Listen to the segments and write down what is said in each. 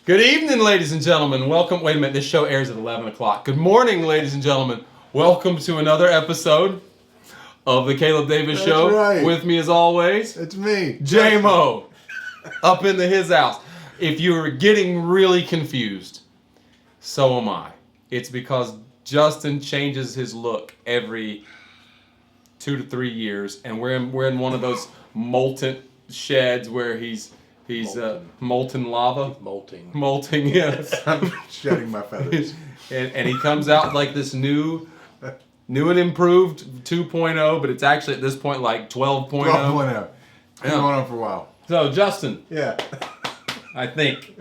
Good evening, ladies and gentlemen. Welcome. Wait a minute. This show airs at 11 o'clock. Good morning, ladies and gentlemen. Welcome to another episode of the Caleb Davis Show. Right. With me, as always, It's me, J-Mo, up in his house. If you're getting really confused, so am I. It's because Justin changes his look every 2 to 3 years, and we're in one of those molten sheds where he's molten lava. Molting, yes. I'm shedding my feathers. and he comes out like this new and improved 2.0, but it's actually at this point like 12.0. 12.0. Been going on for a while. So, Justin, Yeah. I think,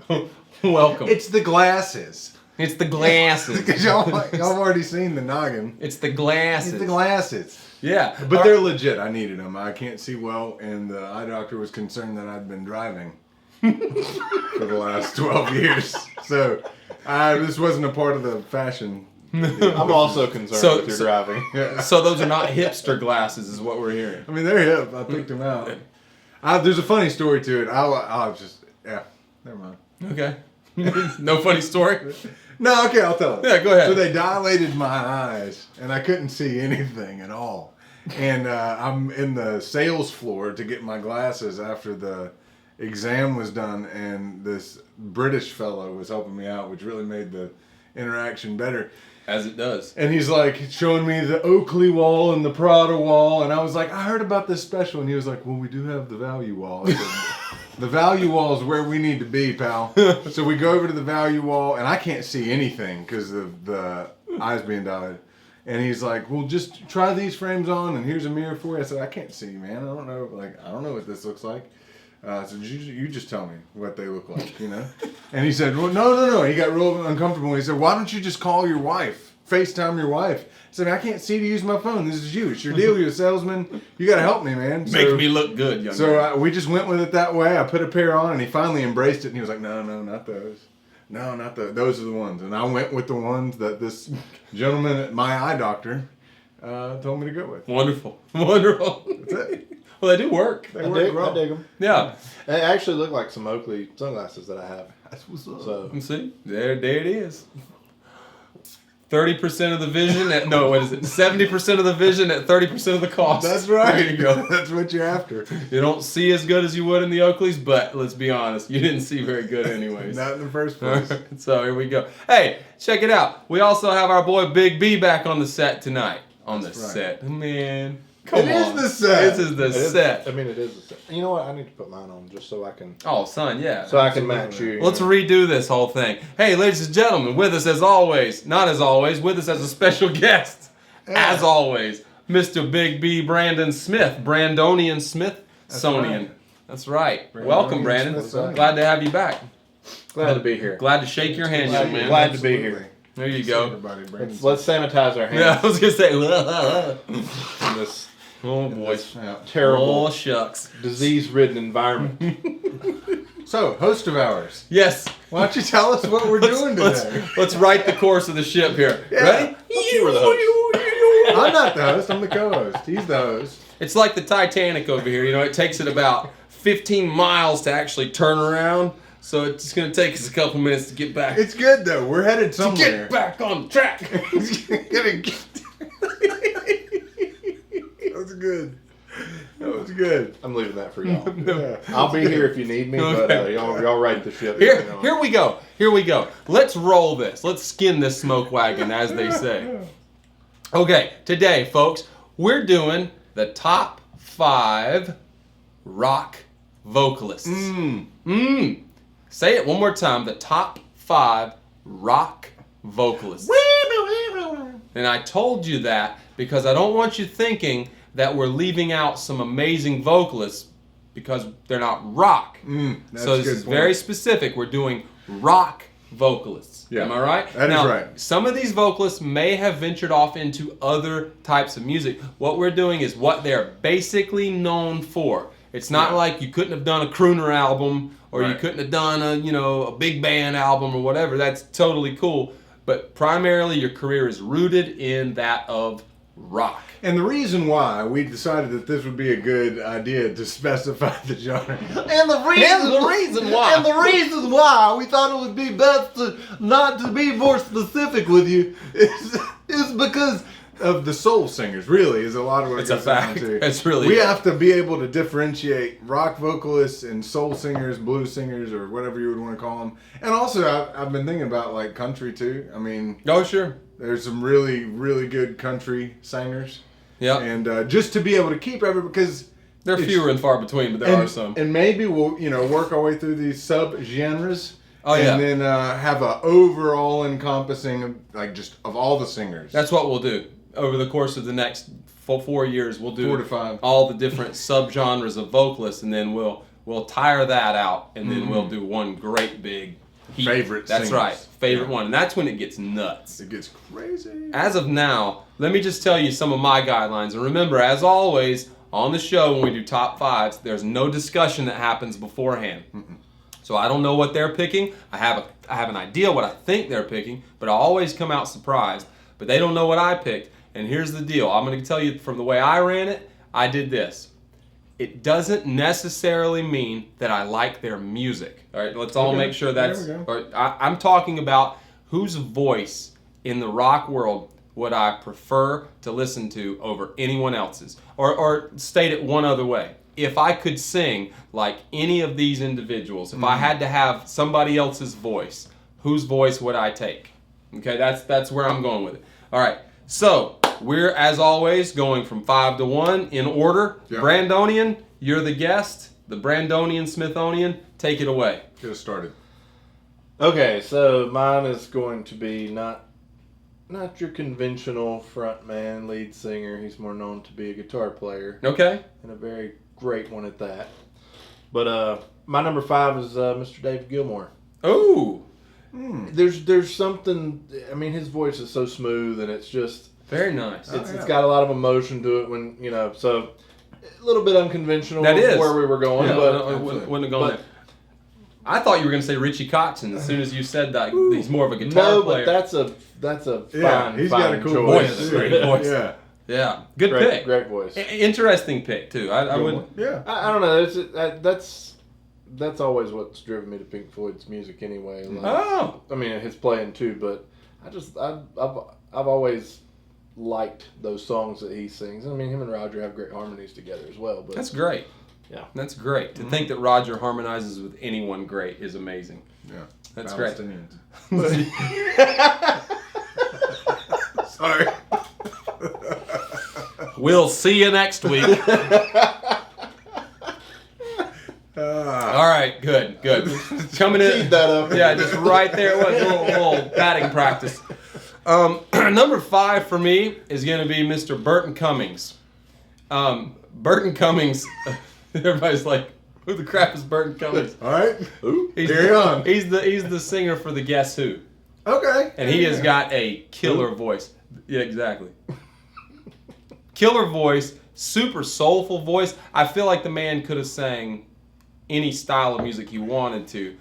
welcome. It's the glasses. It's the glasses. Because y'all have already seen the noggin. It's the glasses. It's the glasses. Yeah. But they're legit. I needed them. I can't see well, and the eye doctor was concerned that I'd been driving for the last 12 years. So this wasn't a part of the fashion. I'm also concerned with your driving. Yeah. So those are not hipster glasses, is what we're hearing. I mean, they're hip. I picked them out. There's a funny story to it. I'll just, never mind. Okay. No funny story? No, okay, I'll tell it. Yeah, go ahead. So they dilated my eyes, and I couldn't see anything at all. And I'm in the sales floor to get my glasses after the exam was done, and this British fellow was helping me out, which really made the interaction better. As it does. And he's like showing me the Oakley wall and the Prada wall, and I was like, I heard about this special, and he was like, well, we do have the value wall. I said, the value wall is where we need to be, pal. So we go over to the value wall, and I can't see anything because of the eyes being dilated. And he's like, well, just try these frames on, and here's a mirror for you. I said, I can't see, man. I don't know. I don't know what this looks like. So you just tell me what they look like, you know? And he said, well, no. He got real uncomfortable. He said, why don't you just call your wife? FaceTime your wife. I said, I can't see to use my phone. This is you. It's your deal. You're a salesman. You got to help me, man. Make me look good, young man. So we just went with it that way. I put a pair on, and he finally embraced it, and he was like, no, not those. No, not those. Those are the ones. And I went with the ones that this gentleman at my eye doctor told me to go with. Wonderful. That's it. Well, they do work. They work well. I dig them. Yeah. They actually look like some Oakley sunglasses that I have. That's what's up. So See? There it is. 30% of the vision at, no, what is it? 70% of the vision at 30% of the cost. That's right. There you go. That's what you're after. You don't see as good as you would in the Oakleys, but let's be honest, you didn't see very good anyways. Not in the first place. So here we go. Hey, check it out. We also have our boy Big B back on the set tonight. That's right. Set. Man, come on. It is the set. This is the set. I mean, it is the set. You know what? I need to put mine on just so I can. Oh, son, yeah. So I can match you. Let's redo this whole thing. Hey, ladies and gentlemen, with us as always, not as always, with us as a special guest, as always, Mr. Big B Brandon Smith, Brandonian Smith, Sonian. Right. That's right. Brandonian Welcome, Brandon. Smith-Sonian. Glad to have you back. Glad to be here. Glad to shake your hand, young man. Glad to be here. There you go. Everybody, Brandon. Let's sanitize our hands. Yeah, I was gonna say. In this Oh boy. terrible, Oh shucks. disease-ridden environment. So, host of ours, Yes. why don't you tell us what we're doing today? Let's write the course of the ship here. Yeah. Ready? You were the host. I'm not the host. I'm the co-host. He's the host. It's like the Titanic over here. You know, it takes it about 15 miles to actually turn around. So it's going to take us a couple minutes to get back. It's good though. We're headed somewhere. Get back on the track. That was good. That was good. I'm leaving that for y'all. Yeah. I'll be here if you need me, but Okay. y'all right the ship. Here we go. Here we go. Let's roll this. Let's skin this smoke wagon, as they say. Okay, today, folks, we're doing the top 5 rock vocalists. Say it one more time. The top 5 rock vocalists. And I told you that because I don't want you thinking that we're leaving out some amazing vocalists because they're not rock. That's So a this good is point. very specific. We're doing rock vocalists. Yeah, Am I right? that is now, right. Some of these vocalists may have ventured off into other types of music. What we're doing is what they're basically known for. It's not like you couldn't have done a crooner album or you Right. couldn't have done a big band album or whatever. That's totally cool. But primarily your career is rooted in that of rock. And the reason why we decided that this would be a good idea to specify the genre, And the reason why we thought it would be best to not to be more specific with you is because of the soul singers. Really, is a lot of what It's a fact. It's really we have to be able to differentiate rock vocalists and soul singers, blues singers, or whatever you would want to call them. And also, I've been thinking about like country too. I mean, Oh, sure. there's some really, really good country singers. Yeah. And just to be able to keep because They're it's- fewer and far between, but there are some. and maybe we'll work our way through these sub-genres. Oh, yeah. And then have a overall encompassing of all the singers. That's what we'll do. Over the course of the next 4 years, we'll do 4 to 5. all the different subgenres of vocalists, and then we'll tire that out, and then we'll do one great big heat. Favorite That's singers. right, favorite Yeah. one, and that's when it gets nuts. It gets crazy. As of now, let me just tell you some of my guidelines. And remember, as always, on the show when we do top fives, there's no discussion that happens beforehand. So I don't know what they're picking. I have an idea what I think they're picking, but I always come out surprised. But they don't know what I picked. And here's the deal. I'm going to tell you from the way I ran it, I did this. It doesn't necessarily mean that I like their music. All right, let's all Okay. make sure that's... There we go. I'm talking about whose voice in the rock world would I prefer to listen to over anyone else's. Or state it one other way. If I could sing like any of these individuals, if I had to have somebody else's voice, whose voice would I take? Okay, that's where I'm going with it. All right, so we're, as always, going from 5 to 1 in order. Yeah. Brandonian, you're the guest. The Brandonian Smithonian, take it away. Get us started. Okay, so mine is going to be not your conventional frontman, lead singer. He's more known to be a guitar player, Okay? and a very great one at that. But my number 5 is Mr. David Gilmour. Ooh, There's something. I mean, his voice is so smooth, and it's just very nice. it's got a lot of emotion to it. When so a little bit unconventional. That is where we were going, Yeah, but I wouldn't have gone but- there. I thought you were going to say Richie Kotzen as soon as you said that. He's more of a guitar no, player. but that's a Yeah, fine. he's fine got a cool choice. voice. Great too. voice. Yeah. Yeah, good Great, pick. great voice. Interesting pick too. I would. Yeah. I don't know. That's always what's driven me to Pink Floyd's music anyway. Like, Oh, I mean, his playing too, but I've always liked those songs that he sings. I mean, him and Roger have great harmonies together as well. But that's great. Yeah. That's great. To think that Roger harmonizes with anyone great is amazing. Yeah. That's great. Palestinians. Sorry. We'll see you next week. All right, good. Coming in. Teed that up. Yeah, just right there. It was a little batting practice. Number 5 for me is going to be Mr. Burton Cummings. Burton Cummings. Everybody's like, who the crap is Burton Cummings? All right. He's Carry on. He's the singer for the Guess Who, Okay. and he has got a killer voice. Yeah, exactly. Killer voice, super soulful voice. I feel like the man could have sang any style of music he wanted to.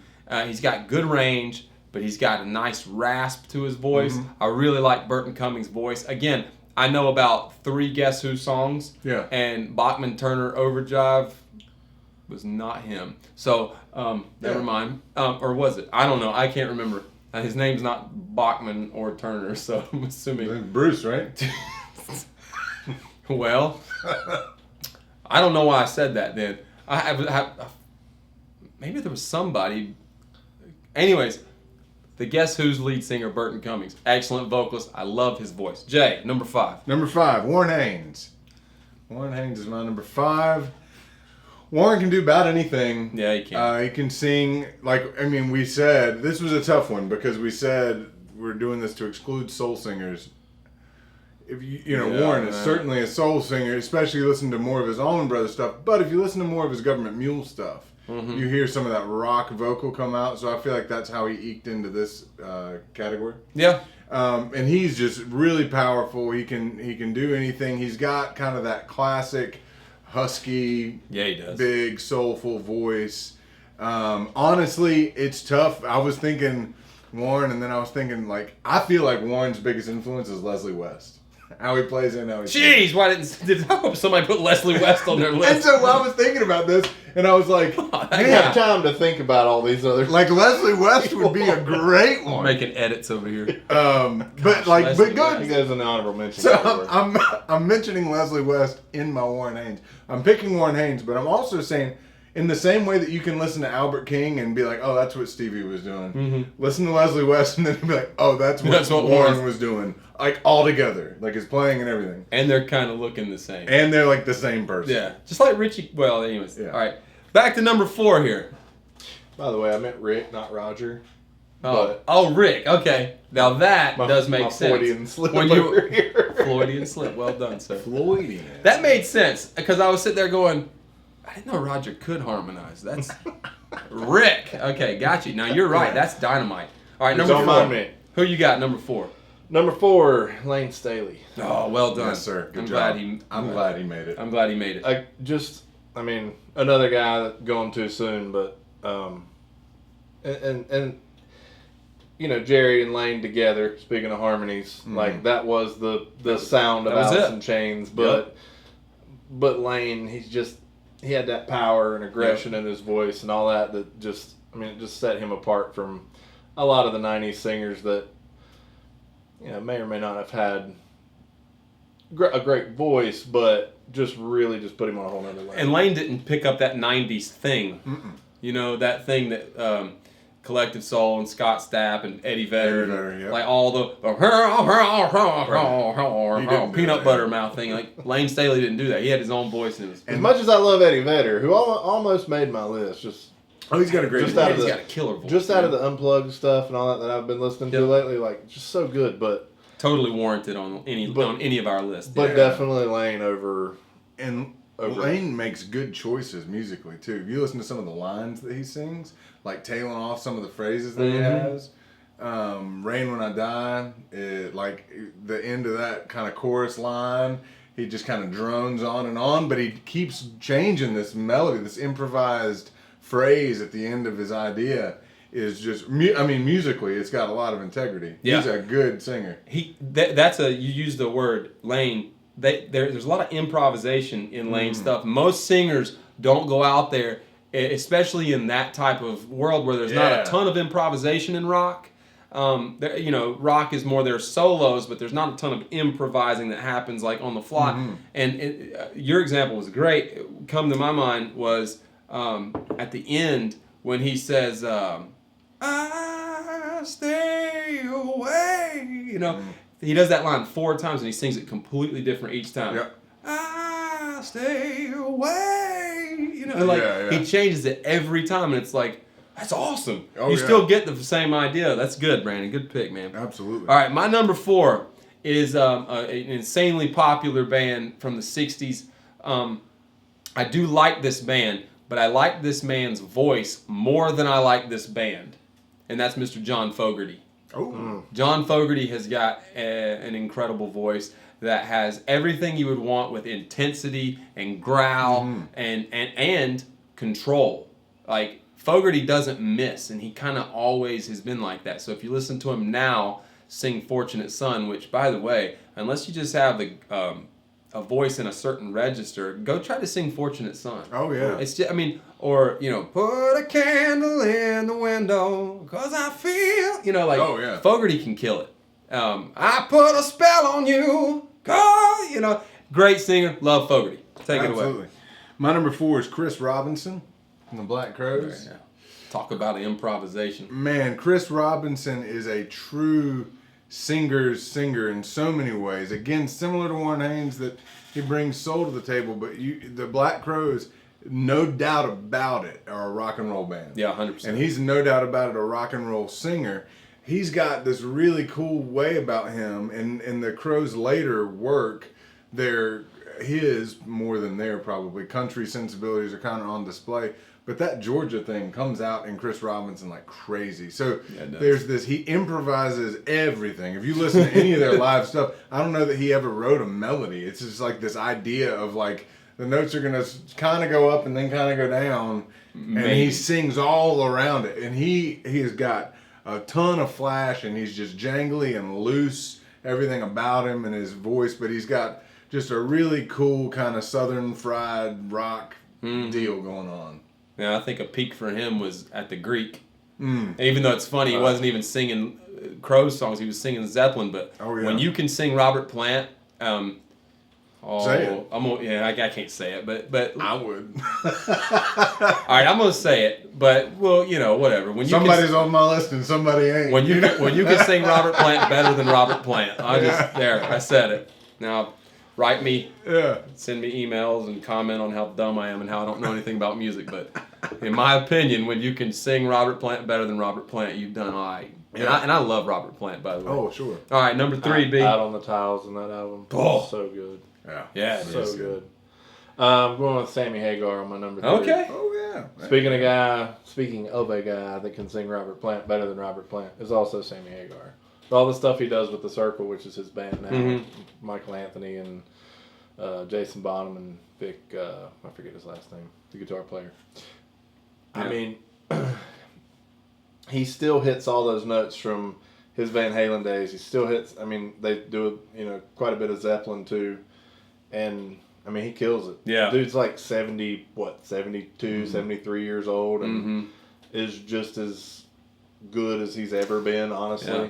He's got good range, but he's got a nice rasp to his voice. I really like Burton Cummings' voice. Again, I know about 3 Guess Who songs. Yeah. And Bachman Turner Overdrive was not him. So, never mind. Or was it? I don't know. I can't remember. His name's not Bachman or Turner, so I'm assuming. Bruce, right? Well, I don't know why I said that then. Maybe there was somebody. Anyways, the Guess Who's lead singer, Burton Cummings. Excellent vocalist. I love his voice. Jay, number 5. Number 5, Warren Haynes. Warren Haynes is my number 5. Warren can do about anything. Yeah, he can. He can sing. We said this was a tough one because we said we're doing this to exclude soul singers. If Warren is certainly a soul singer, especially listen to more of his Allman Brothers stuff. But if you listen to more of his Government Mule stuff, you hear some of that rock vocal come out. So I feel like that's how he eked into this category. Yeah. And he's just really powerful. He can do anything. He's got kind of that classic husky, Yeah, he does. big soulful voice. Honestly, it's tough. I was thinking Warren, and then I was thinking I feel like Warren's biggest influence is Leslie West. How he plays in, how he Jeez, why did I hope somebody put Leslie West on their And list? so I was thinking about this, and I was like, You have man, time to think about all these other. like Leslie West would be a great I'm one. making edits over here. But like, Leslie but good. He goes in the honorable mention. So category. I'm mentioning Leslie West in my Warren Haynes. I'm picking Warren Haynes, but I'm also saying, in the same way that you can listen to Albert King and be like, oh, that's what Stevie was doing. Listen to Leslie West and then be like, oh, that's what Warren Warren was doing. Like all together, like his playing and everything. And they're kind of looking the same. And they're like the same person. Yeah, just like Richie. Well, anyways. Yeah. All right, back to number 4 here. By the way, I meant Rick, not Roger. Oh, Rick. Okay, now that does make sense. Freudian slip When over here. Freudian slip. Well done, sir. Floydian. That made sense because I was sitting there going, I didn't know Roger could harmonize. That's Rick. Okay, got you. Now you're right. That's dynamite. All right, number Don't 4. mind me. Who you got? Number 4. Number 4, Lane Staley. Oh, well done, Yes, sir. Good I'm job. glad I'm glad he made it. I'm glad he made it. I mean, another guy that going too soon, but and you know, Jerry and Lane together. Speaking of harmonies, like that was the sound of That was Alice it. in Chains, but Lane, he had that power and aggression in his voice and all that it just set him apart from a lot of the '90s singers that may or may not have had a great voice, but just really just put him on a whole nother level. And Lane didn't pick up that 90s thing. You know, that thing that Collective Soul and Scott Stapp and Eddie Vedder, Vedder, yep. like all the peanut butter mouth thing. Like Lane Staley didn't do that. He had his own voice and it was As much as I love Eddie Vedder, who almost made my list, he's got a great he's got a killer voice. Just out of the unplugged stuff and all that I've been listening to lately, like just so good, but totally warranted on any of our lists. but definitely Lane over. And Lane makes good choices musically too. If you listen to some of the lines that he sings, like tailing off some of the phrases that he has, "Rain When I Die," like the end of that kind of chorus line, he just kind of drones on and on, but he keeps changing this melody, this improvised phrase at the end of his idea. Is just, musically, it's got a lot of integrity. Yeah. He's a good singer. you use the word Lane. There's a lot of improvisation in Lane stuff. Most singers don't go out there, especially in that type of world where there's not a ton of improvisation in rock. Rock is more their solos, but there's not a ton of improvising that happens like on the fly. And your example was great. Come to my mind was at the end when he says, "I stay away," He does that line 4 times and he sings it completely different each time. Yep. I stay away. He changes it every time and it's like, that's awesome. You still get the same idea. That's good, Brandon. Good pick, man. Absolutely. All right, my number 4 is an insanely popular band from the 60s. I do like this band, but I like this man's voice more than I like this band. And that's Mr. John Fogerty. Oh. John Fogerty has got an incredible voice that has everything you would want with intensity and growl and control. Like Fogerty doesn't miss, and he kind of always has been like that. So if you listen to him now sing "Fortunate Son," which, by the way, unless you just have a voice in a certain register, go try to sing "Fortunate Son." Oh yeah. It's just, put a candle in the window, 'cause I feel, Oh, yeah. Fogerty can kill it. I put a spell on you, 'cause, great singer, love Fogerty. Take it away. Absolutely. My number 4 is Chris Robinson from the Black Crowes. Yeah. Talk about improvisation. Man, Chris Robinson is a true singer's singer in so many ways. Again, similar to Warren Haynes, that he brings soul to the table, but the Black Crowes, no doubt about it, are a rock and roll band. Yeah, 100%. And he's no doubt about it a rock and roll singer. He's got this really cool way about him, and the Crowes' later work, his more than their probably country sensibilities are kind of on display. But that Georgia thing comes out in Chris Robinson like crazy. So there's this, he improvises everything. If you listen to any of their live stuff, I don't know that he ever wrote a melody. It's just like this idea of like, the notes are going to kind of go up and then kind of go down. And he sings all around it. And he has got a ton of flash, and he's just jangly and loose everything about him and his voice, but he's got just a really cool kind of southern fried rock deal going on. Yeah, I think a peak for him was at the Greek. Even though it's funny, he wasn't even singing Crow's songs; he was singing Zeppelin. But when you can sing Robert Plant, say it. I can't say it, but I would. all right, I'm gonna say it. But well, whatever. When Somebody's on my list and somebody ain't. When you can sing Robert Plant better than Robert Plant, I said it. Now, write me, send me emails and comment on how dumb I am and how I don't know anything about music. But in my opinion, when you can sing Robert Plant better than Robert Plant, you've done all right. And I love Robert Plant, by the way. Oh, sure. All right, number 3, B. Out on the Tiles in that album. Oh. So good. Yeah, it So is. good. I'm going with Sammy Hagar on my number 3. Okay. Oh, yeah. Speaking of a guy that can sing Robert Plant better than Robert Plant, is also Sammy Hagar. All the stuff he does with the Circle, which is his band now, Michael Anthony and Jason Bonham and Vic, I forget his last name, the guitar player. I mean, he still hits all those notes from his Van Halen days. He still hits. I mean, they do quite a bit of Zeppelin too, and I mean he kills it. Yeah, dude's like 72, 73 years old, and is just as good as he's ever been. Honestly, yeah.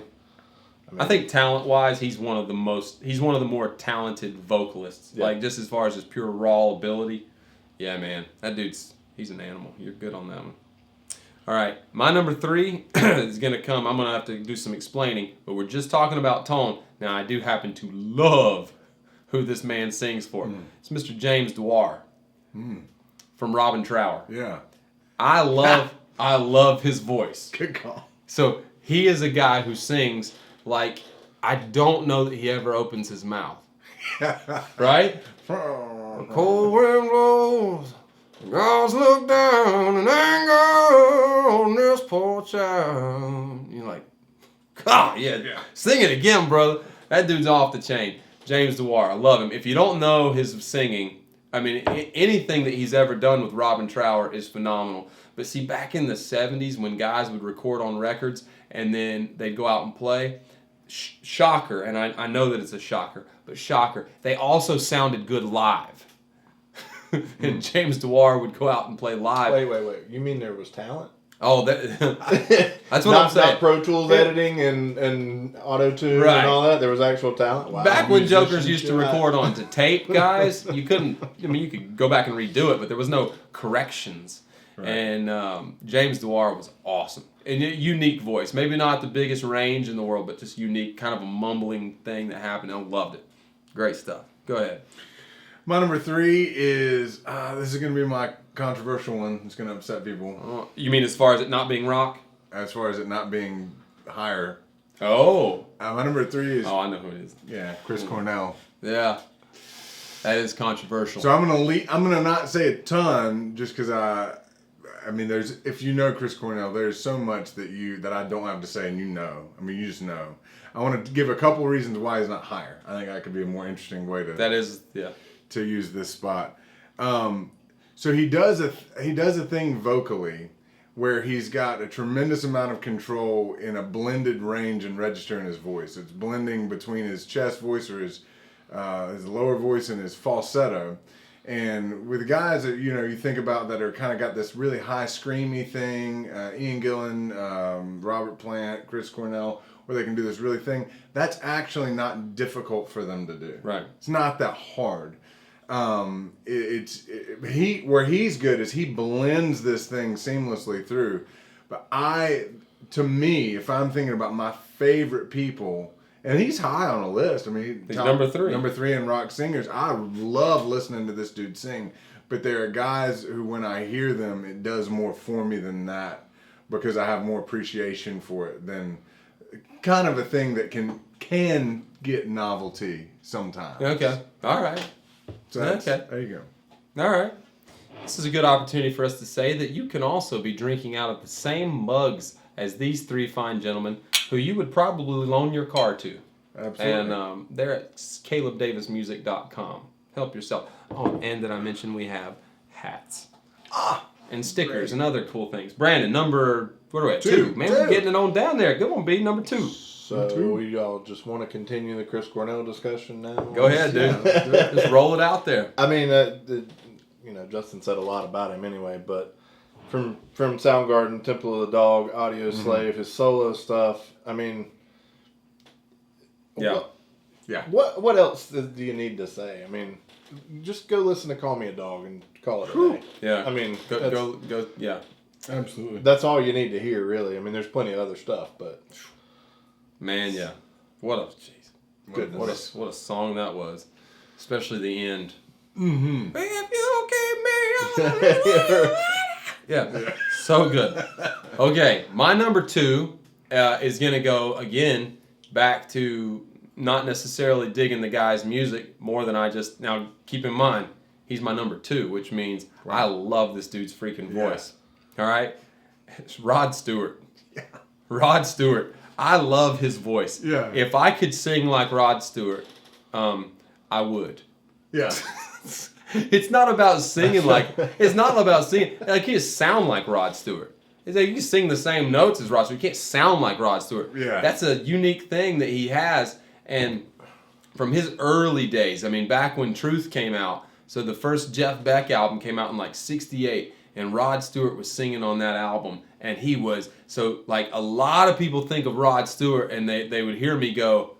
I think talent-wise, he's one of the more talented vocalists. Yeah. Like just as far as his pure raw ability. Yeah, man, he's an animal. You're good on that one. All right, my number 3 is going to come. I'm going to have to do some explaining, but we're just talking about tone. Now, I do happen to love who this man sings for. It's Mr. James Dwyer from Robin Trower. Yeah. I love his voice. Good call. So he is a guy who sings like I don't know that he ever opens his mouth. Right? A cold wind blows. Gods look down in anger on this poor child. You're like, God, yeah. Sing it again, brother. That dude's off the chain. James Dwyer, I love him. If you don't know his singing, I mean, anything that he's ever done with Robin Trower is phenomenal. But see, back in the 70s when guys would record on records and then they'd go out and play, shocker, and I know that it's a shocker, but shocker, they also sounded good live. And James Dwyer would go out and play live. Wait. You mean there was talent? Oh, that's what I'm saying. Not Pro Tools editing and auto-tune and all that. There was actual talent. Wow. Back when jokers used to record onto tape, guys, you could go back and redo it, but there was no corrections. Right. And James Dwyer was awesome. And unique voice. Maybe not the biggest range in the world, but just unique, kind of a mumbling thing that happened. I loved it. Great stuff. Go ahead. My number 3 is, this is going to be my controversial one. It's going to upset people. You mean as far as it not being rock? As far as it not being higher. Oh. My number 3 is... Oh, I know who it is. Yeah, Chris Cornell. Yeah. That is controversial. So I'm gonna not say a ton just because I mean, if you know Chris Cornell, there's so much that I don't have to say, and you know. I mean, you just know. I want to give a couple reasons why he's not higher. I think that could be a more interesting way to use this spot. So he does a thing vocally where he's got a tremendous amount of control in a blended range and register in his voice. It's blending between his chest voice or his lower voice and his falsetto. And with guys that you think about that are kind of got this really high screamy thing, Ian Gillan, Robert Plant, Chris Cornell, where they can do this really thing, that's actually not difficult for them to do. Right. It's not that hard. Where he's good is he blends this thing seamlessly through. But to me, if I'm thinking about my favorite people, and he's high on the list. I mean, he's number 3. Number 3 in rock singers. I love listening to this dude sing. But there are guys who, when I hear them, it does more for me than that because I have more appreciation for it than kind of a thing that can get novelty sometimes. Okay. All right. So there you go. All right. This is a good opportunity for us to say that you can also be drinking out of the same mugs as these 3 fine gentlemen who you would probably loan your car to. Absolutely. And they're at CalebDavisMusic.com. Help yourself. Oh, and did I mention we have hats? And stickers and other cool things. Brandon, what are we at? 2. Man, we're getting it on down there. Good one, B. Number 2. So y'all just want to continue the Chris Cornell discussion now? Go ahead, dude. Just roll it out there. I mean, Justin said a lot about him anyway, but from Soundgarden, Temple of the Dog, Audio Slave, his solo stuff. I mean, yeah. What else do you need to say? I mean, just go listen to "Call Me a Dog" and call it a day. Yeah. I mean, go. Yeah. Absolutely. That's all you need to hear, really. I mean, there's plenty of other stuff, but man, yeah. What a goodness. What a song that was, especially the end. Mm-hmm. If you keep me, yeah, so good. Okay, my number 2 is gonna go again back to not necessarily digging the guy's music more than I just now. Keep in mind, he's my number 2, which means I love this dude's freaking voice. All right, it's Rod Stewart. Yeah. Rod Stewart. I love his voice. Yeah. If I could sing like Rod Stewart, I would. Yeah. It's not about singing like. It's not about singing. Like, you just sound like Rod Stewart. It's like you can sing the same notes as Rod Stewart. You can't sound like Rod Stewart. Yeah. That's a unique thing that he has. And from his early days, I mean, back when Truth came out, so the first Jeff Beck album came out in like '68. And Rod Stewart was singing on that album, and he was, so like a lot of people think of Rod Stewart, and they would hear me go,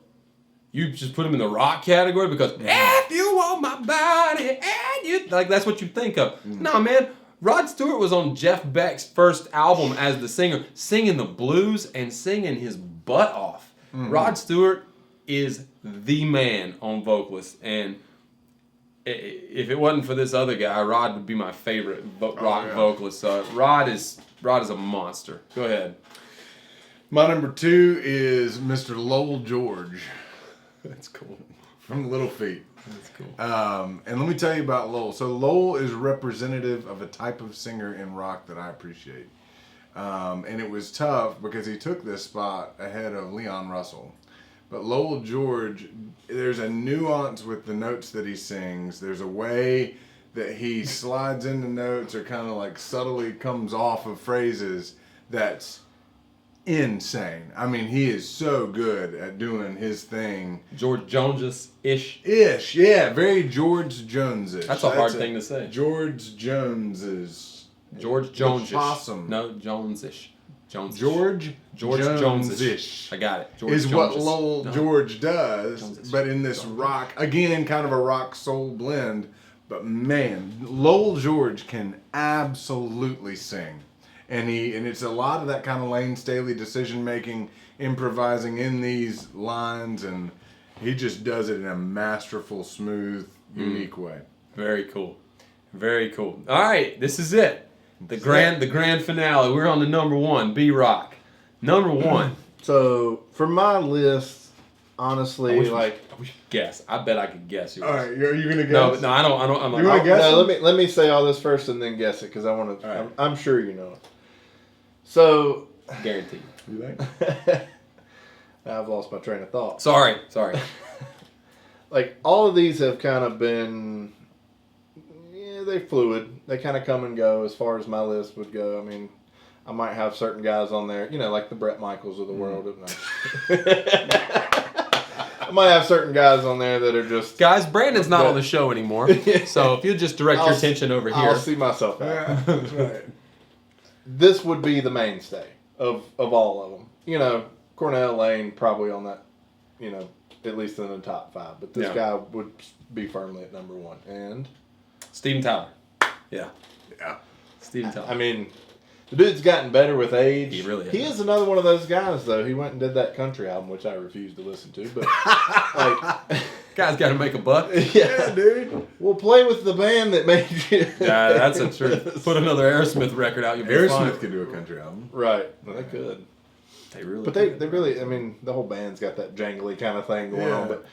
you just put him in the rock category because if you want my body, and you, like that's what you think of. No, man, Rod Stewart was on Jeff Beck's first album as the singer, singing the blues and singing his butt off. Rod Stewart is the man on vocalist, and if it wasn't for this other guy, Rod would be my favorite rock vocalist. Rod is a monster. Go ahead. My number 2 is Mr. Lowell George. That's cool. From the Little Feat. That's cool. And let me tell you about Lowell. So Lowell is representative of a type of singer in rock that I appreciate. And it was tough because he took this spot ahead of Leon Russell. But Lowell George, there's a nuance with the notes that he sings. There's a way that he slides into notes or kind of like subtly comes off of phrases that's insane. I mean, he is so good at doing his thing. George Jones-ish. Yeah. Very George Jones-ish. That's a hard thing to say. George Jones-ish. George Jones-ish. Possum. No, Jones-ish. Jones-ish. George Jones-ish. I got it. George is what Jones-ish. Lowell No. George does, Jones-ish. but in this rock, again, kind of a rock soul blend. But man, Lowell George can absolutely sing. And it's a lot of that kind of Lane Staley decision making, improvising in these lines, and he just does it in a masterful, smooth, unique way. Very cool. Very cool. All right, this is it. The grand finale. We're on the number 1, B-Rock. Number 1. So for my list, honestly, We should guess. I bet I could guess yours. All right, are you gonna guess? No, I don't. I'm like, You wanna guess? No, let me say all this first and then guess it because I want to. Right. I'm sure you know it. So guaranteed. You think? I've lost my train of thought. Sorry. Like all of these have kind of been, they're fluid. They kind of come and go as far as my list would go. I mean, I might have certain guys on there, like the Bret Michaels of the world. I might have certain guys on there that are just... Guys, Brandon's not on the show anymore, so if you just direct your attention over here. I'll see myself out. Yeah, that's right. This would be the mainstay of all of them. Cornell, Lane, probably on that, at least in the top 5. But this guy would be firmly at number 1. And... Steven Tyler. Yeah. Steven Tyler. I mean, the dude's gotten better with age. He really has. He is another one of those guys, though. He went and did that country album, which I refused to listen to. But, Guy's got to make a buck. yeah, dude. We'll play with the band that made you. Yeah, that's a truth. Put another Aerosmith record out, you'll be fine. Aerosmith could do a country album. Right. Well, they could. They really But they really, I mean, the whole band's got that jangly kind of thing going on. But,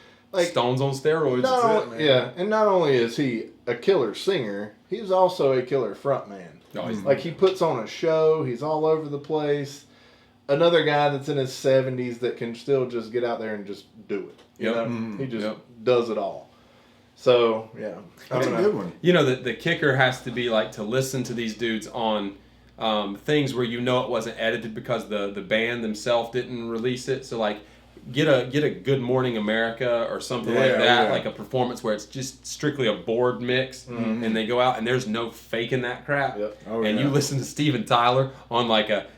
Stones on steroids. not That's it, man. and not only is he a killer singer, he's also a killer frontman. No, he's Like, he puts on a show. He's all over the place. Another guy that's in his 70s that can still just get out there and just do it. You know? He just does it all. So, yeah. That's a good one. The kicker has to be like to listen to these dudes on things where it wasn't edited because the band themselves didn't release it. So like get a Good Morning America or something like that, like a performance where it's just strictly a board mix, and they go out and there's no faking that crap. Yep. And you listen to Steven Tyler on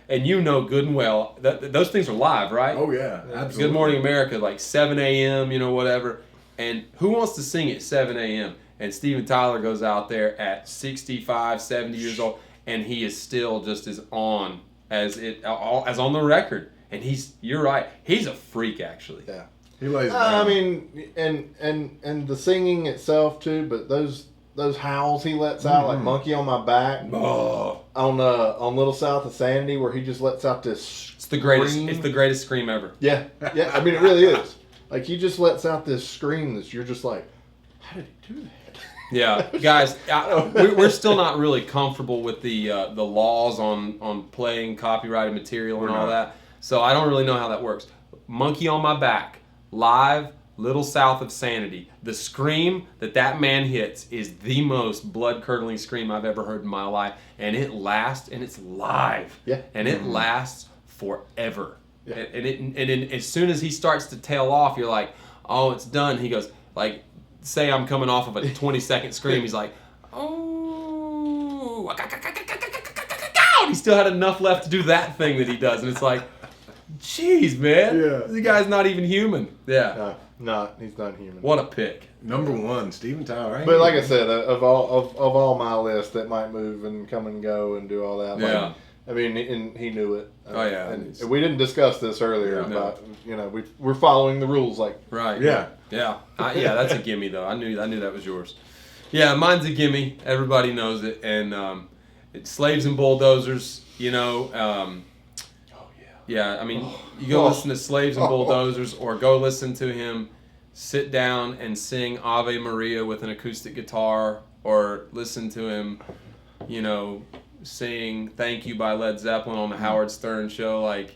and you know good and well that those things are live, right? Oh yeah, absolutely. Good Morning America, like 7 a.m., whatever. And who wants to sing at 7 a.m.? And Steven Tyler goes out there at 65, 70 years old, and he is still just as on as on the record. And you're right, he's a freak actually. Yeah. He lays it I down. mean, and the singing itself too, but those howls he lets out, like "Monkey on My Back," on Little South of Sandy, where he just lets out this. It's the greatest. It's the greatest scream ever. Yeah. I mean, it really is. Like he just lets out this scream that you're just like, how did he do that? Yeah, guys, we're still not really comfortable with the laws on playing copyrighted material and all that. So I don't really know how that works. Monkey on My Back, live, Little South of Sanity. The scream that man hits is the most blood-curdling scream I've ever heard in my life. And it lasts, and it's live. Yeah. And it lasts forever. Yeah. And as soon as he starts to tail off, you're like, oh, it's done. He goes, like, say I'm coming off of a 20-second scream. He's like, oh. He still had enough left to do that thing that he does. And it's like, jeez, man. Yeah. The guy's not even human. Yeah. No, he's not human. What a pick. Number one, Steven Tyler. But like I said, of all my list that might move and come and go and do all that. Like, Yeah. I mean, and he knew it. Oh, yeah. And we didn't discuss this earlier Yeah. about we're following the rules. Like, Right. Yeah. Yeah. Yeah, that's a gimme, though. I knew that was yours. Yeah, mine's a gimme. Everybody knows it. And it's Slaves and Bulldozers, Yeah, I mean, you go listen to Slaves and Bulldozers, or go listen to him sit down and sing Ave Maria with an acoustic guitar, or listen to him, sing Thank You by Led Zeppelin on the Howard Stern show. Like,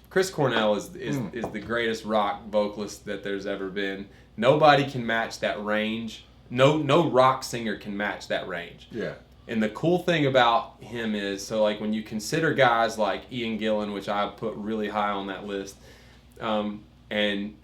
Chris Cornell is the greatest rock vocalist that there's ever been. Nobody can match that range. No rock singer can match that range. Yeah. And the cool thing about him is, so like when you consider guys like Ian Gillan, which I put really high on that list, and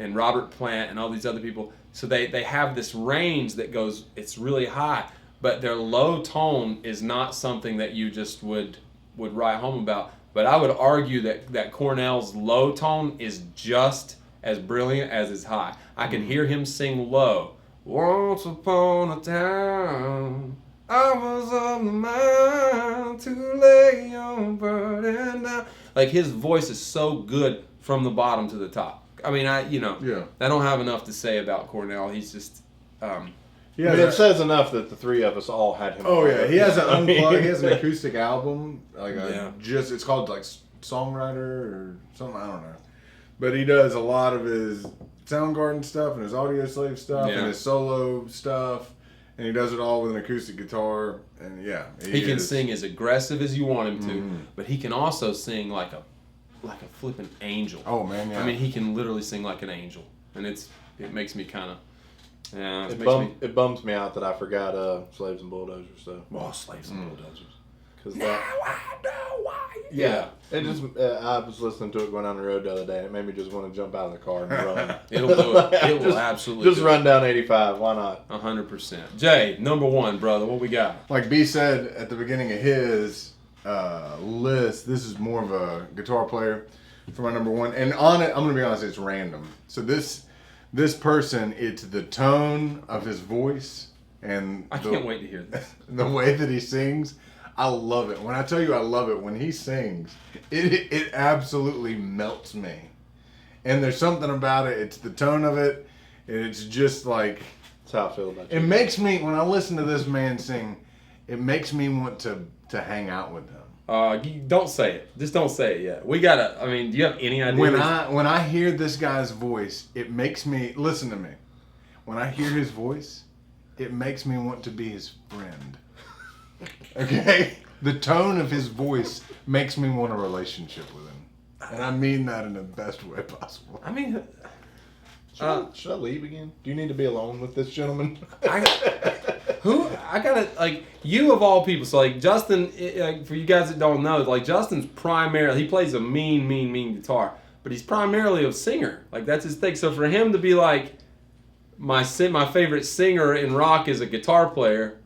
Robert Plant and all these other people, so they have this range that goes, it's really high, but their low tone is not something that you just would write home about. But I would argue that Cornell's low tone is just as brilliant as his high. I can hear him sing low. Once upon a time, I was on the mind to lay your burden down. Like, his voice is so good from the bottom to the top. I mean, I don't have enough to say about Cornell. He's just, it says enough that the three of us all had him. Oh yeah, he has an unplugged. He has an acoustic album, it's called like Songwriter or something. I don't know, but he does a lot of his Soundgarden stuff and his Audio Slave stuff and his solo stuff, and he does it all with an acoustic guitar. And he can sing as aggressive as you want him to, but he can also sing like a flipping angel. Oh man, yeah. I mean, he can literally sing like an angel, and it makes me kind of. Yeah, It bums me out that I forgot Slaves and Bulldozers. So. Oh, Slaves and Bulldozers. Now I know why. Yeah. It just I was listening to it going down the road the other day, and it made me just want to jump out of the car and run. It'll do it. It will absolutely just run down 85. Why not? 100%. Jay, number one, brother. What we got? Like B said at the beginning of his list, this is more of a guitar player for my number one. And on it, I'm going to be honest, it's random. So this person, it's the tone of his voice and I can't wait to hear this. The way that he sings. I love it. When I tell you I love it, when he sings, it absolutely melts me. And there's something about it. It's the tone of it. It's just like... That's how I feel about you. It makes me, when I listen to this man sing, it makes me want to hang out with him. Don't say it. Just don't say it yet. We gotta, do you have any idea? When I hear this guy's voice, it makes me, listen to me. When I hear his voice, it makes me want to be his friend. Okay? The tone of his voice makes me want a relationship with him. And I mean that in the best way possible. I mean... Should I leave again? Do you need to be alone with this gentleman? You of all people. So, like, Justin, for you guys that don't know, like, Justin's primarily, he plays a mean guitar. But but he's primarily a singer. Like that's his thing. So for him to be like my favorite singer in rock is a guitar player,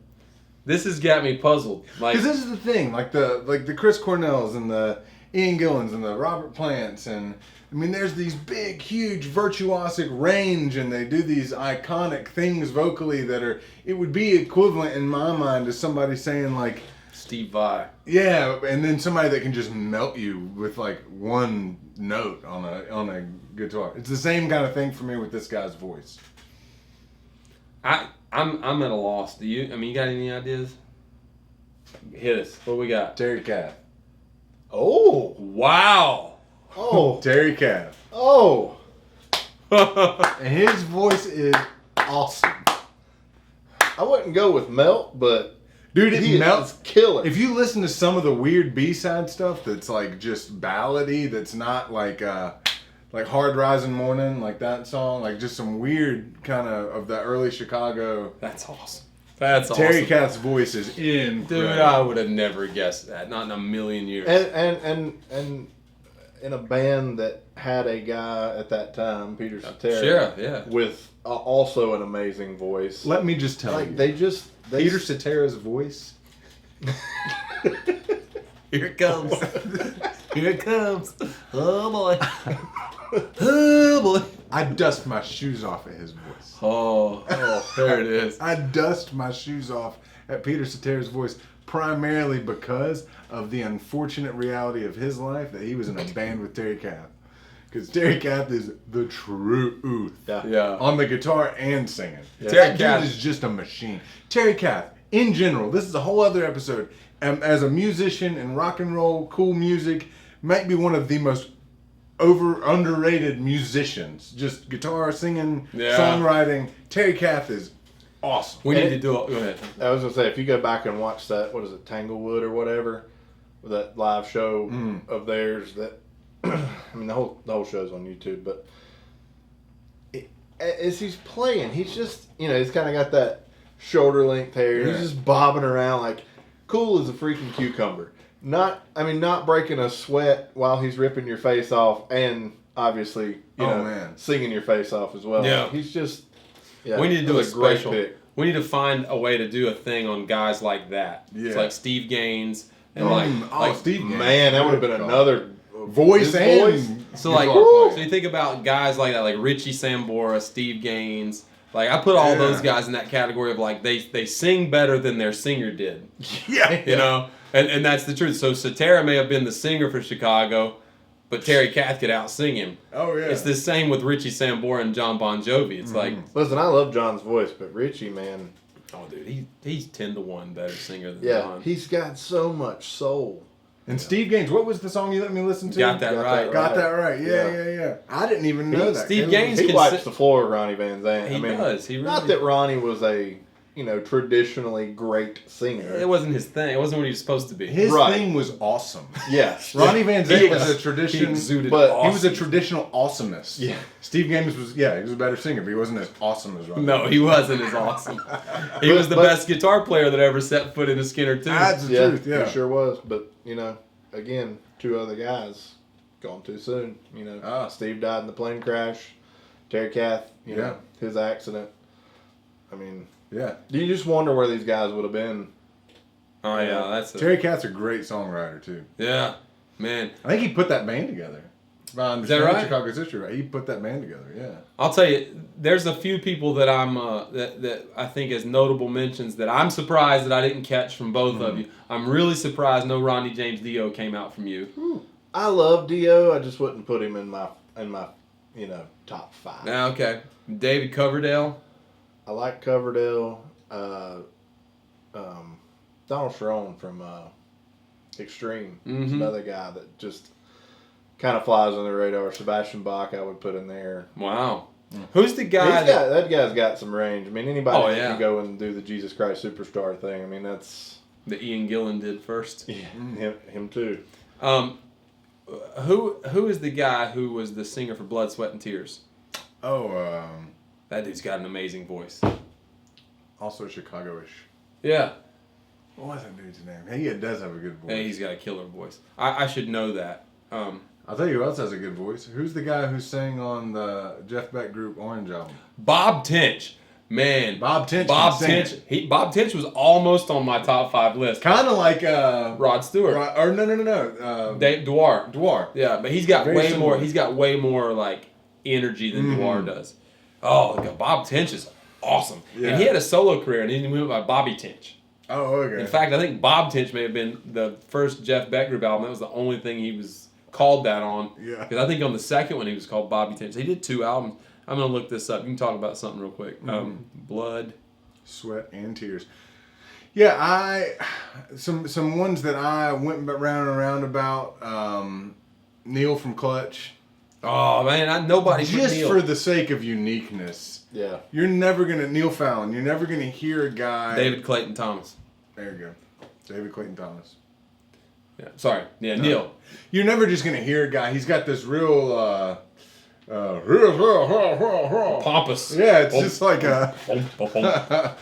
this has got me puzzled. Like Because this is the thing, like the Chris Cornells and the Ian Gillans and the Robert Plants, and I mean, there's these big, huge virtuosic range, and they do these iconic things vocally that are. It would be equivalent in my mind to somebody saying like, Steve Vai. yeah, and then somebody that can just melt you with like one note on a guitar. It's the same kind of thing for me with this guy's voice. I'm at a loss. Do you? I mean, you got any ideas? Hit us. What we got? Terry Kath. Oh. Wow. Oh. Terry Kath. Oh. And his voice is awesome. I wouldn't go with Melt, but Dude, it he melts. is killer. If you listen to some of the weird B-side stuff that's like just ballady, that's not like Hard Rising Morning, like that song, like just some weird kind of that early Chicago. That's awesome. That's Terry awesome. Kath's voice is incredible. Dude, I would have never guessed that. Not in a million years. and in a band that had a guy at that time, Peter Cetera, Sure, yeah. with also an amazing voice. Let me just tell you, They Peter Cetera's voice. Here it comes. Here it comes. Oh boy. Oh boy. I dust my shoes off at his voice. Oh, there it is. I dust my shoes off at Peter Cetera's voice primarily because of the unfortunate reality of his life that he was in a band with Terry Kath. Because Terry Kath is the truth. Yeah. On the guitar and singing. Yeah. Terry Terry Kath Kath is just a machine. Terry Kath, in general, this is a whole other episode. As a musician in rock and roll, cool music, might be one of the most underrated musicians. Just guitar, singing, Yeah. songwriting. Terry Kath is awesome. We need to do it. Go ahead. I was gonna say, if you go back and watch that, what is it, Tanglewood or whatever, that live show of theirs, that I mean, the whole show's on YouTube, but as he's playing, he's just, he's kind of got that shoulder length hair. Yeah. He's just bobbing around like cool as a freaking cucumber. Not breaking a sweat while he's ripping your face off, and obviously, singing your face off as well. Yeah. He's just. Yeah, We need to do a that's great special. pick. We need to find a way to do a thing on guys like that. Yeah. It's like Steve Gaines and like Steve Gaines. Man, that would have been another voice his and voice. so like guitar so playing. you think about guys like that, like Richie Sambora, Steve Gaines. Like I put all those guys in that category of like they sing better than their singer did. Yeah. You know? And that's the truth. So Cetera may have been the singer for Chicago, but Terry Kath could out-sing him. Oh, yeah. It's the same with Richie Sambora and John Bon Jovi. It's like, Listen, I love John's voice, but Richie, man, oh, dude, he's 10-1 better singer than yeah, John. he's got so much soul. And Steve Gaines, what was the song you let me listen to? Got that right. Got that right. Yeah. I didn't even know that. Steve Gaines He can wipes si- the floor with Ronnie Van Zant. He does. He not really- that Ronnie was a traditionally great singer. It wasn't his thing. It wasn't what he was supposed to be. His Right. thing was awesome. Yes, Ronnie Van Zant was a He tradition. exuded but awesome. He was a traditional awesomeness. Yeah. Steve Gaines was, he was a better singer, but he wasn't as awesome as Ronnie. No, he wasn't as awesome. He was the but- best guitar player that ever set foot in a Skinner too. That's the yeah, truth, yeah. he sure was. But again, two other guys gone too soon. Steve died in the plane crash. Terry Kath, Yeah. his accident. I mean, Yeah. you just wonder where these guys would have been. Oh yeah, that's Terry Kath's a great songwriter, too. yeah, man. I think he put that band together. If I that understand right? Chicago's history right. He put that band together, yeah. I'll tell you, there's a few people that I'm that I think as notable mentions that I'm surprised that I didn't catch from both of you. I'm really surprised no Ronnie James Dio came out from you. I love Dio. I just wouldn't put him in my top 5. Now, okay, David Coverdale. I like Coverdale. Donald Cherone from Extreme is another guy that just kind of flies on the radar. Sebastian Bach I would put in there. Wow, who's the guy that guy's got some range. I mean, anybody Oh, that yeah. can go and do the Jesus Christ Superstar thing. I mean, that's that Ian Gillan did first? him too. Who is the guy who was the singer for Blood, Sweat and Tears? Oh, That dude's got an amazing voice. also Chicago-ish. Yeah. What was that dude's name? He does have a good voice. Hey, he's got a killer voice. I should know that. I'll tell you who else has a good voice. Who's the guy who sang on the Jeff Beck group Orange album? Bob Tench. Man. Bob Tench. Bob Tench. Bob Tench was almost on my top 5 list. Kind of like Rod Stewart. No. Dave Dwar. Dwar. Yeah, but he's got Very way similar. more. He's got way more like energy than Dwar does. Oh, look, Bob Tench is awesome. Yeah. And he had a solo career, and he went by Bobby Tench. Oh, okay. In fact, I think Bob Tench may have been the first Jeff Beck group album. That was the only thing he was called that on. Yeah. Because I think on the second one he was called Bobby Tench. He did 2 albums. I'm gonna look this up. You can talk about something real quick. Blood, Sweat, and Tears. Yeah, some ones that I went round and round about. Neil from Clutch. Oh man, nobody Just Neil. for the sake of uniqueness. Yeah. You're never gonna Neil Fallon. You're never gonna hear a guy. David Clayton Thomas. There you go. David Clayton Thomas. Yeah, sorry. Yeah, Neil. You're never just gonna hear a guy. He's got this real. Pompous. Yeah, it's just like a.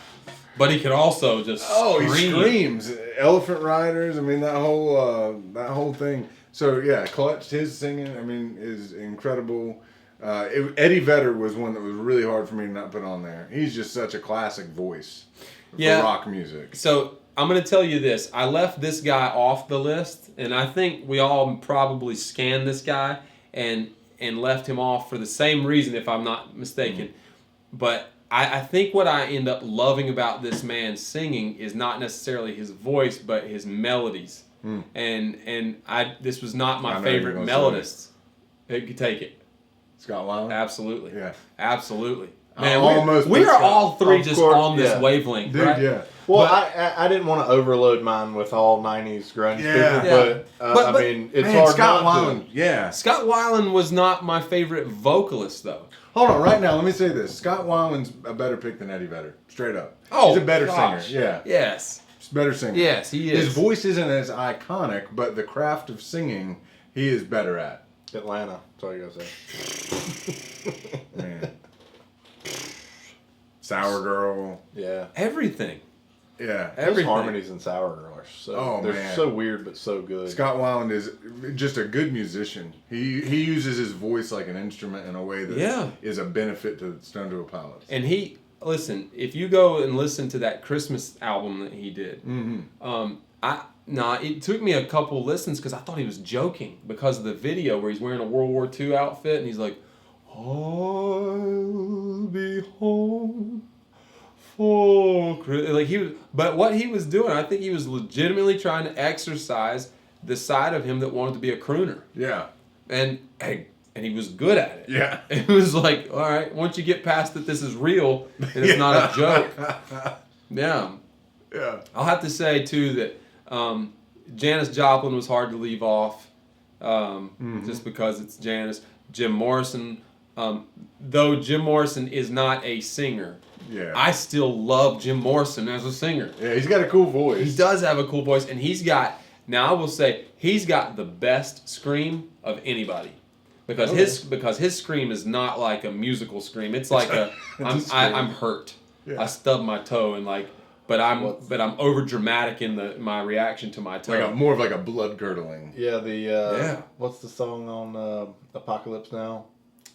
But he could also just Oh, he scream. screams. Elephant Riders. I mean, that whole thing. So yeah, Clutch. His singing, I mean, is incredible. Eddie Vedder was one that was really hard for me to not put on there. He's just such a classic voice for rock music. So I'm going to tell you this. I left this guy off the list, and I think we all probably scanned this guy and left him off for the same reason, if I'm not mistaken. But I think what I end up loving about this man singing is not necessarily his voice, but his melodies. And this was not my favorite melodist. Who could take it? Scott Weiland? Absolutely. Yeah. Absolutely. I Man, almost we put are Scott- all three Of just course, on this yeah. wavelength, Dude, right? yeah. Well, But- I didn't want to overload mine with all 90s grunge Yeah. people, Yeah. but, But- I mean, it's Man, hard Scott not Weiland. Yeah. Scott Weiland was not my favorite vocalist, though. Hold on, right now, let me say this. Scott Weiland's a better pick than Eddie Vedder. Straight up. Oh, He's a better gosh. singer. Yeah. Yes. He's a better singer. Yes, he is. His voice isn't as iconic, but the craft of singing, he is better at. to Atlanta. That's all you gotta say. Man. Sour Girl. Yeah. Everything. Yeah. Those Everything. harmonies in Sour Girl are so they're man. so weird but so good. Scott Weiland is just a good musician. He uses his voice like an instrument in a way that is a benefit to Stone Temple Pilots. And listen, if you go and listen to that Christmas album that he did, it took me a couple listens because I thought he was joking because of the video where he's wearing a World War II outfit and he's like, I'll be home for Christmas. But what he was doing, I think he was legitimately trying to exercise the side of him that wanted to be a crooner. Yeah. And he was good at it. Yeah. It was like, all right, once you get past that this is real and it's not a joke. Yeah. Yeah. I'll have to say, too, that Janis Joplin was hard to leave off just because it's Janis. Jim Morrison, though Jim Morrison is not a singer, I still love Jim Morrison as a singer. Yeah, he's got a cool voice. He does have a cool voice, and he's got the best scream of anybody. Because his scream is not like a musical scream. It's like I'm hurt. Yeah. I stubbed my toe and but I'm over dramatic in my reaction to my toe. Like more of like a blood curdling. Yeah, what's the song on Apocalypse Now?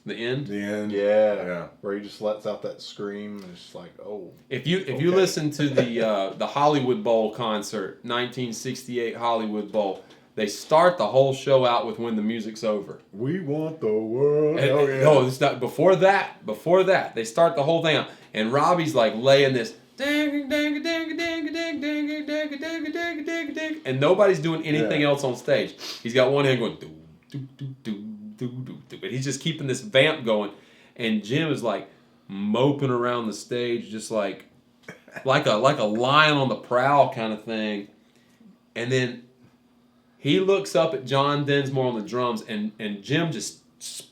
The end. The end. Yeah. Where he just lets out that scream and it's just like, oh. If you listen to the Hollywood Bowl concert, 1968 Hollywood Bowl, they start the whole show out with When the Music's Over. We want the world. It's not before that. Before that, they start the whole thing out, and Robbie's like laying this. And nobody's doing anything else on stage. He's got one hand going, but he's just keeping this vamp going. And Jim is like moping around the stage, just like a lion on the prowl kind of thing. And then he looks up at John Densmore on the drums, and Jim just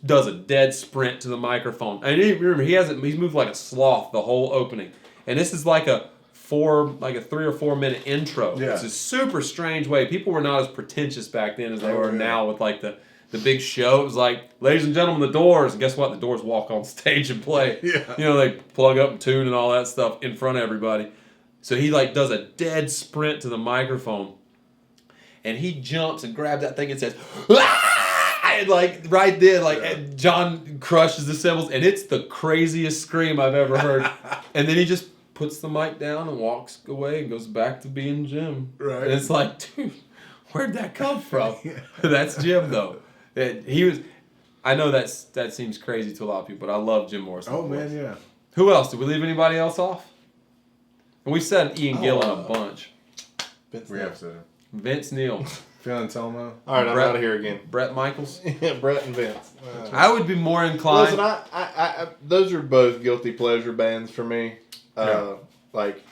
does a dead sprint to the microphone. And remember, he's moved like a sloth the whole opening. And this is like a 3 or 4 minute intro. Yeah. It's a super strange way. People were not as pretentious back then as they are now with like the big show. It was like, ladies and gentlemen, the Doors. And guess what? The Doors walk on stage and play. Yeah. They plug up and tune and all that stuff in front of everybody. So he does a dead sprint to the microphone. And he jumps and grabs that thing and says, "Ah!" And like right then, like John crushes the cymbals, and it's the craziest scream I've ever heard. And then he just puts the mic down and walks away and goes back to being Jim. Right. And it's like, dude, where'd that come from? That's Jim though. He was. I know that seems crazy to a lot of people, but I love Jim Morrison. Oh man, yeah. Who else? Did we leave anybody else off? And we said Ian Gillan a bunch. We have to. Vince Neil. Phil Anselmo. All right, I'm Brett- out of here again. Brett Michaels. Yeah, Brett and Vince. I would be more inclined. Listen, I those are both guilty pleasure bands for me. Like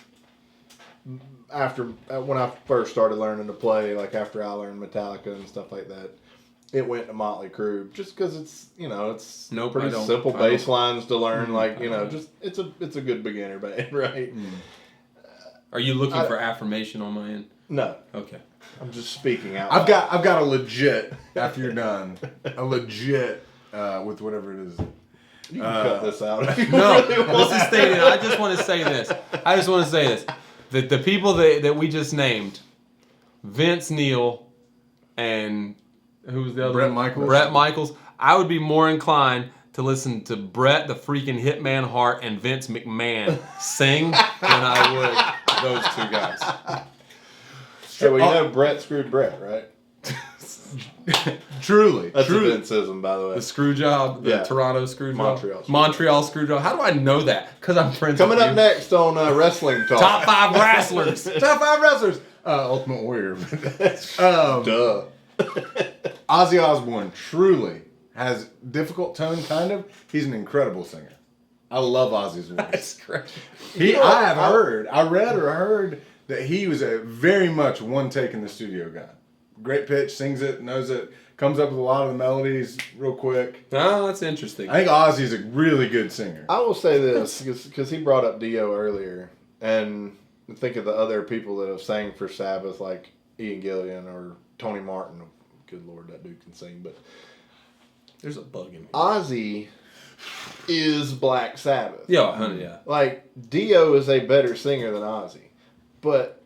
after when I first started learning to play, like after I learned Metallica and stuff like that, it went to Motley Crue just because it's it's Nope, pretty I don't. simple I bass don't. lines to learn. Like just it's a good beginner band, right? Are you looking for affirmation on my end? No, Okay. I'm just speaking out. I've got a legit. After you're done, a legit with whatever it is. You can cut this out. If you No, really want. this is stated. I just want to say this. That the people that we just named, Vince Neil, and who was the other Bret one? Michaels. Bret Michaels. I would be more inclined to listen to Bret the freaking Hitman Hart and Vince McMahon sing than I would those two guys. Hey, well, Brett screwed Brett, right? Truly. That's truly. a Vinceism, by the way. The screw job, the Yeah. Toronto screw job, Montreal screw job. How do I know that? Because I'm friends. Coming with up you. next on Wrestling Talk. Top 5 wrestlers. Top 5 wrestlers. Ultimate Warrior. Duh. Ozzy Osbourne truly has difficult tone, kind of. He's an incredible singer. I love Ozzy's voice. That's great. I read or heard that he was a very much one take in the studio guy. Great pitch, sings it, knows it, comes up with a lot of the melodies real quick. Oh, that's interesting. I think Ozzy's a really good singer. I will say this, because he brought up Dio earlier, and think of the other people that have sang for Sabbath, like Ian Gillan or Tony Martin. Good Lord, that dude can sing. But There's a bug in me. Ozzy is Black Sabbath. Yeah, honey, yeah. Like, Dio is a better singer than Ozzy. But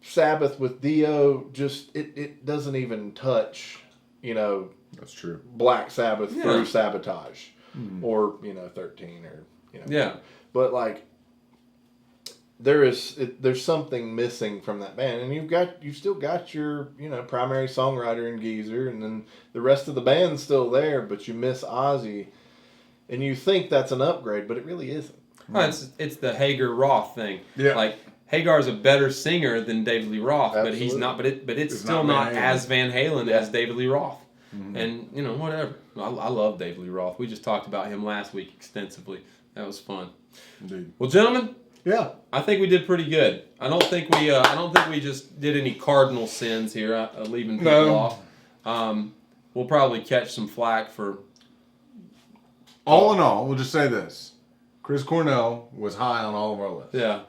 Sabbath with Dio, just, it doesn't even touch, That's true. Black Sabbath Yeah. through Sabotage. Or, 13 or, Yeah. But, like, there's something missing from that band. And you've still got your, primary songwriter in Geezer, and then the rest of the band's still there, but you miss Ozzy. And you think that's an upgrade, but it really isn't. Well, it's the Hagar-Roth thing. Yeah. Like, Hagar's a better singer than David Lee Roth, but he's Absolutely. not. But it's still not not Van Halen. as Van Halen Yeah. as David Lee Roth. And whatever. I love David Lee Roth. We just talked about him last week extensively. That was fun. Indeed. Well, gentlemen, Yeah. I think we did pretty good. I don't think we just did any cardinal sins here, leaving people No. off. We'll probably catch some flack for. All in all, we'll just say this. Chris Cornell was high on all of our lists. Yeah.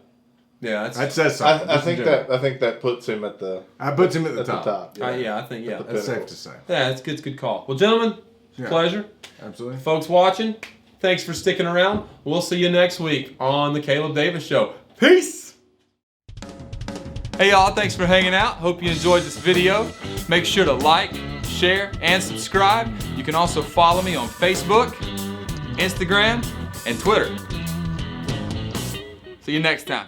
That That says something. I think that puts him at the puts him at the at the top. top. I think yeah. At the That's safe pinnacle. to say. Yeah, it's good call. Well, gentlemen, Yeah. pleasure. Absolutely. Folks watching, thanks for sticking around. We'll see you next week on the Caleb Davis Show. Peace! Hey y'all, thanks for hanging out. Hope you enjoyed this video. Make sure to like, share, and subscribe. You can also follow me on Facebook, Instagram, and Twitter. See you next time.